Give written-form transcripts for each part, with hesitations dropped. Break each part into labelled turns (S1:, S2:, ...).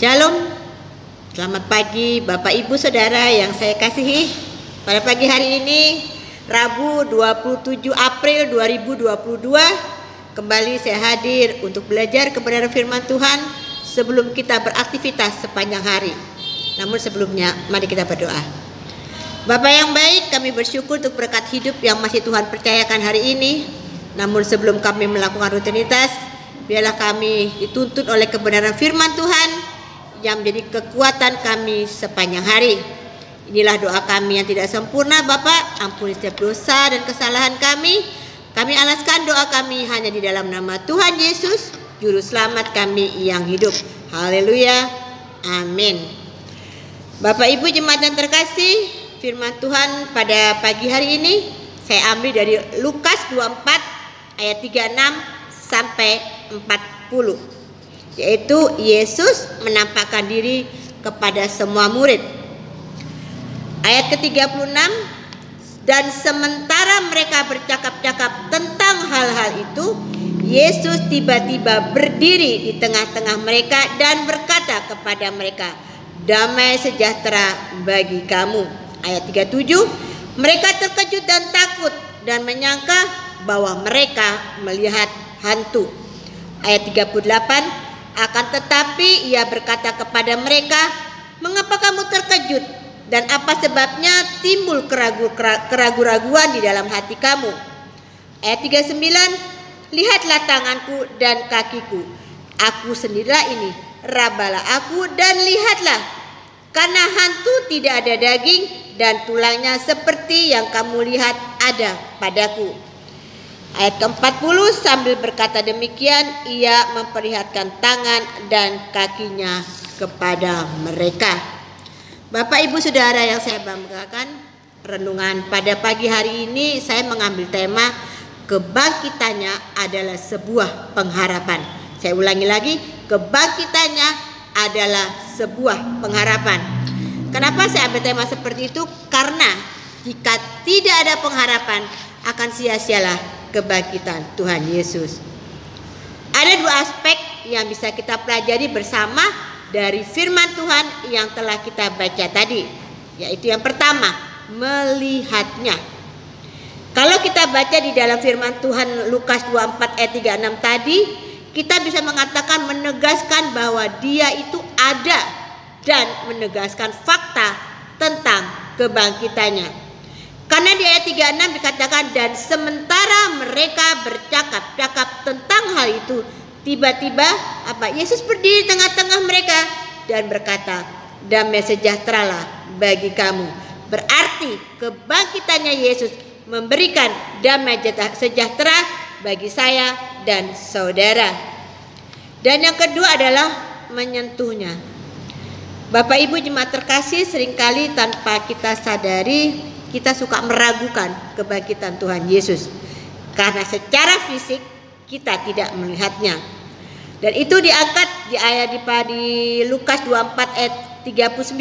S1: Shalom, selamat pagi Bapak Ibu Saudara yang saya kasihi. Pada pagi hari ini, Rabu 27 April 2022, kembali saya hadir untuk belajar kebenaran firman Tuhan sebelum kita beraktivitas sepanjang hari. Namun sebelumnya, mari kita berdoa. Bapak yang baik, kami bersyukur untuk berkat hidup yang masih Tuhan percayakan hari ini. Namun sebelum kami melakukan rutinitas, biarlah kami dituntun oleh kebenaran firman Tuhan yang menjadi kekuatan kami sepanjang hari. Inilah doa kami yang tidak sempurna, Bapak. Ampuni setiap dosa dan kesalahan kami. Kami alaskan doa kami hanya di dalam nama Tuhan Yesus, Juru Selamat kami yang hidup. Haleluya. Amin. Bapak Ibu jemaat yang terkasih, firman Tuhan pada pagi hari ini saya ambil dari Lukas 24 ayat 36 sampai 40. Yaitu Yesus menampakkan diri kepada semua murid. Ayat ke-36, dan sementara mereka bercakap-cakap tentang hal-hal itu, Yesus tiba-tiba berdiri di tengah-tengah mereka dan berkata kepada mereka, "Damai sejahtera bagi kamu." Ayat 37, mereka terkejut dan takut dan menyangka bahwa mereka melihat hantu. Ayat 38, akan tetapi ia berkata kepada mereka, "Mengapa kamu terkejut? Dan apa sebabnya timbul keraguan di dalam hati kamu?" Ayat 39, lihatlah tanganku dan kakiku. Aku sendirilah ini. Rabalah aku dan lihatlah. Karena hantu tidak ada daging dan tulangnya seperti yang kamu lihat ada padaku. Ayat ke-40, sambil berkata demikian, ia memperlihatkan tangan dan kakinya kepada mereka. Bapak Ibu Saudara yang saya banggakan, renungan pada pagi hari ini saya mengambil tema kebangkitannya adalah sebuah pengharapan. Saya ulangi lagi, kebangkitannya adalah sebuah pengharapan. Kenapa saya ambil tema seperti itu? Karena jika tidak ada pengharapan, akan sia-sialah kebangkitan Tuhan Yesus. Ada dua aspek yang bisa kita pelajari bersama dari firman Tuhan yang telah kita baca tadi. Yaitu yang pertama, melihatnya. Kalau kita baca di dalam firman Tuhan Lukas 24 ayat 36 tadi, kita bisa mengatakan, menegaskan bahwa dia itu ada dan menegaskan fakta tentang kebangkitannya. Karena di ayat 36 dikatakan, dan sementara mereka bercakap-cakap tentang hal itu, tiba-tiba Yesus berdiri di tengah-tengah mereka dan berkata, "Damai sejahteralah bagi kamu." Berarti kebangkitannya Yesus memberikan damai sejahtera bagi saya dan saudara. Dan yang kedua adalah menyentuhnya. Bapak Ibu jemaat terkasih, seringkali tanpa kita sadari kita suka meragukan kebangkitan Tuhan Yesus. Karena secara fisik kita tidak melihatnya. Dan itu diangkat di ayat di Lukas 24 ayat 39.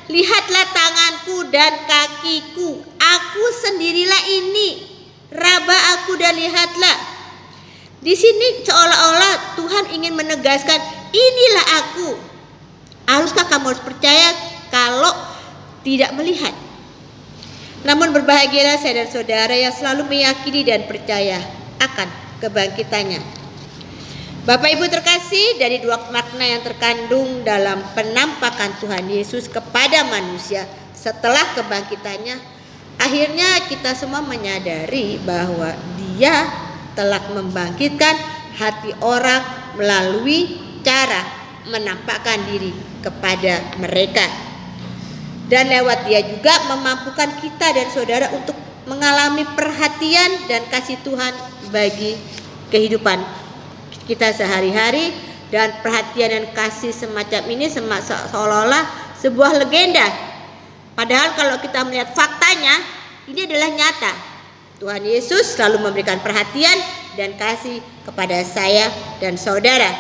S1: Lihatlah tanganku dan kakiku. Aku sendirilah ini. Raba aku dan lihatlah. Di sini seolah-olah Tuhan ingin menegaskan, inilah aku. Haruskah kamu harus percaya kalau tidak melihat? Namun berbahagialah saya dan saudara yang selalu meyakini dan percaya akan kebangkitannya. Bapak Ibu terkasih, dari dua makna yang terkandung dalam penampakan Tuhan Yesus kepada manusia setelah kebangkitannya, akhirnya kita semua menyadari bahwa dia telah membangkitkan hati orang melalui cara menampakkan diri kepada mereka. Dan lewat dia juga memampukan kita dan saudara untuk mengalami perhatian dan kasih Tuhan bagi kehidupan kita sehari-hari. Dan perhatian dan kasih semacam ini seolah-olah sebuah legenda. Padahal kalau kita melihat faktanya, ini adalah nyata. Tuhan Yesus selalu memberikan perhatian dan kasih kepada saya dan saudara.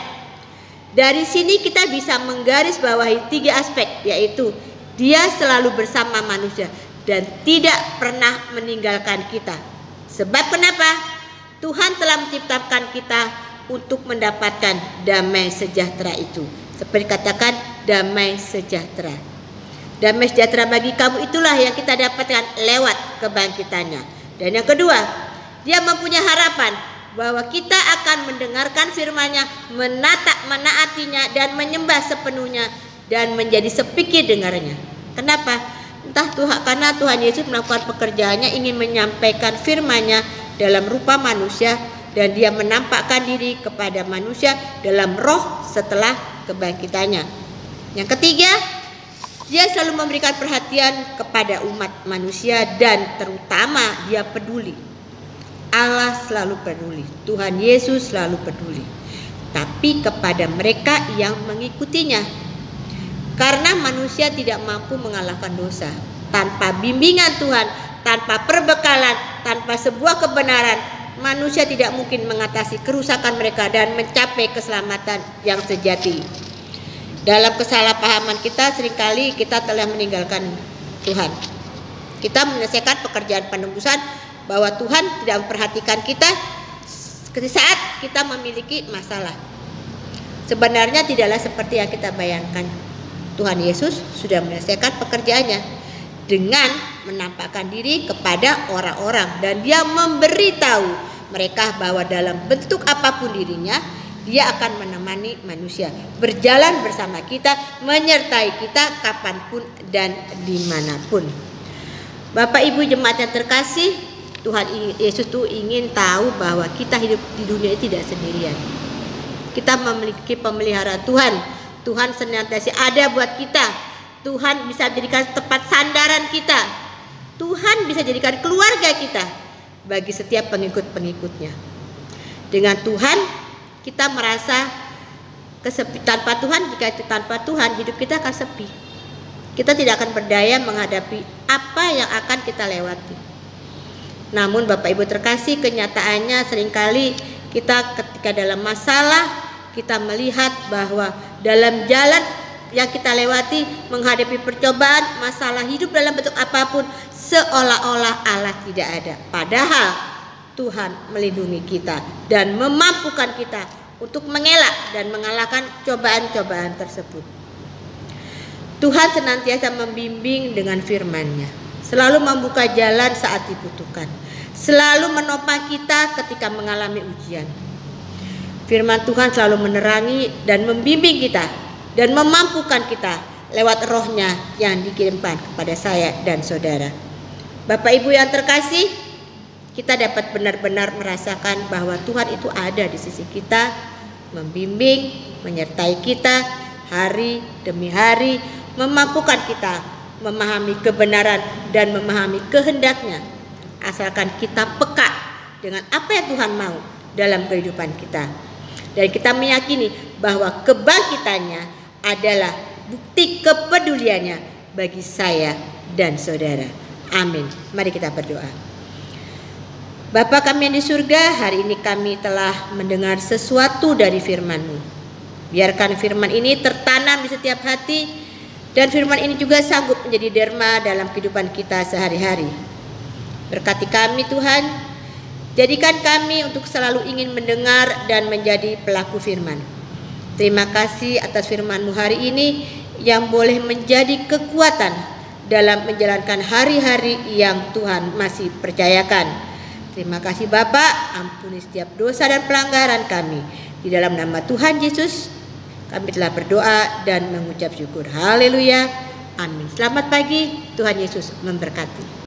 S1: Dari sini kita bisa menggarisbawahi tiga aspek, yaitu dia selalu bersama manusia dan tidak pernah meninggalkan kita. Sebab kenapa? Tuhan telah menciptakan kita untuk mendapatkan damai sejahtera itu. Seperti katakan damai sejahtera. Damai sejahtera bagi kamu itulah yang kita dapatkan lewat kebangkitannya. Dan yang kedua, dia mempunyai harapan bahwa kita akan mendengarkan firman-Nya, menaatinya dan menyembah sepenuhnya dan menjadi sepikir dengarnya. Kenapa? Karena Tuhan Yesus melakukan pekerjaannya, ingin menyampaikan firman-Nya dalam rupa manusia, dan dia menampakkan diri kepada manusia dalam roh setelah kebangkitannya. Yang ketiga, dia selalu memberikan perhatian kepada umat manusia dan terutama dia peduli. Allah selalu peduli, Tuhan Yesus selalu peduli. Tapi kepada mereka yang mengikutinya. Karena manusia tidak mampu mengalahkan dosa. Tanpa bimbingan Tuhan, tanpa perbekalan, tanpa sebuah kebenaran, manusia tidak mungkin mengatasi kerusakan mereka dan mencapai keselamatan yang sejati. Dalam kesalahpahaman kita seringkali kita telah meninggalkan Tuhan. Kita menyelesaikan pekerjaan penebusan bahwa Tuhan tidak memperhatikan kita saat kita memiliki masalah. Sebenarnya tidaklah seperti yang kita bayangkan. Tuhan Yesus sudah menyelesaikan pekerjaannya dengan menampakkan diri kepada orang-orang, dan dia memberitahu mereka bahwa dalam bentuk apapun dirinya, dia akan menemani manusia, berjalan bersama kita, menyertai kita kapanpun dan dimanapun. Bapak Ibu jemaat yang terkasih, Tuhan Yesus itu ingin tahu bahwa kita hidup di dunia ini tidak sendirian. Kita memiliki pemelihara Tuhan. Tuhan senantiasa ada buat kita. Tuhan bisa jadikan tempat sandaran kita. Tuhan bisa jadikan keluarga kita bagi setiap pengikut-pengikutnya. Dengan Tuhan kita merasa kesepi. Tanpa Tuhan hidup kita akan sepi. Kita tidak akan berdaya menghadapi apa yang akan kita lewati. Namun Bapak Ibu terkasih, kenyataannya seringkali kita ketika dalam masalah, kita melihat bahwa dalam jalan yang kita lewati, menghadapi percobaan, masalah hidup dalam bentuk apapun, seolah-olah Allah tidak ada. Padahal Tuhan melindungi kita dan memampukan kita untuk mengelak dan mengalahkan cobaan-cobaan tersebut. Tuhan senantiasa membimbing dengan firman-Nya, selalu membuka jalan saat dibutuhkan, selalu menopang kita ketika mengalami ujian. Firman Tuhan selalu menerangi dan membimbing kita dan memampukan kita lewat roh-Nya yang dikirimkan kepada saya dan saudara. Bapak Ibu yang terkasih, kita dapat benar-benar merasakan bahwa Tuhan itu ada di sisi kita, membimbing, menyertai kita hari demi hari, memampukan kita memahami kebenaran dan memahami kehendak-Nya, asalkan kita peka dengan apa yang Tuhan mau dalam kehidupan kita. Dan kita meyakini bahwa kebangkitannya adalah bukti kepeduliannya bagi saya dan saudara. Amin. Mari kita berdoa. Bapa kami yang di surga, hari ini kami telah mendengar sesuatu dari firman-Mu. Biarkan firman ini tertanam di setiap hati, dan firman ini juga sanggup menjadi derma dalam kehidupan kita sehari-hari. Berkati kami Tuhan. Jadikan kami untuk selalu ingin mendengar dan menjadi pelaku firman. Terima kasih atas firman-Mu hari ini yang boleh menjadi kekuatan dalam menjalankan hari-hari yang Tuhan masih percayakan. Terima kasih Bapa, ampuni setiap dosa dan pelanggaran kami. Di dalam nama Tuhan Yesus kami telah berdoa dan mengucap syukur. Haleluya. Amin. Selamat pagi, Tuhan Yesus memberkati.